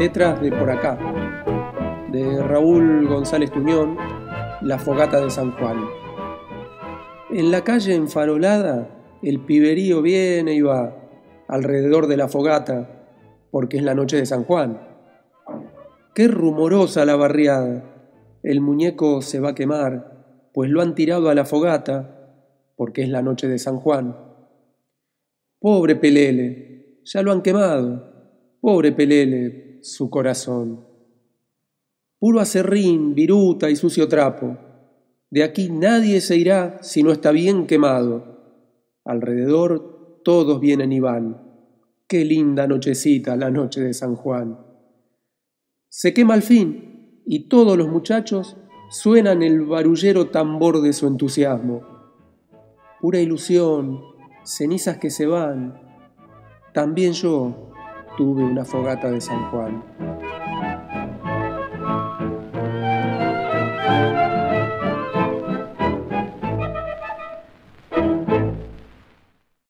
letras de Por Acá, de Raúl González Tuñón, La fogata de San Juan. En la calle enfarolada, el piberío viene y va alrededor de la fogata, porque es la noche de San Juan. Qué rumorosa la barriada, el muñeco se va a quemar, pues lo han tirado a la fogata, porque es la noche de San Juan. Pobre Pelele, ya lo han quemado, pobre Pelele, su corazón. Puro acerrín, viruta y sucio trapo, de aquí nadie se irá si no está bien quemado. Alrededor todos vienen y van, qué linda nochecita la noche de San Juan. Se quema al fin y todos los muchachos suenan el barullero tambor de su entusiasmo. Pura ilusión, cenizas que se van. También yo tuve una fogata de San Juan.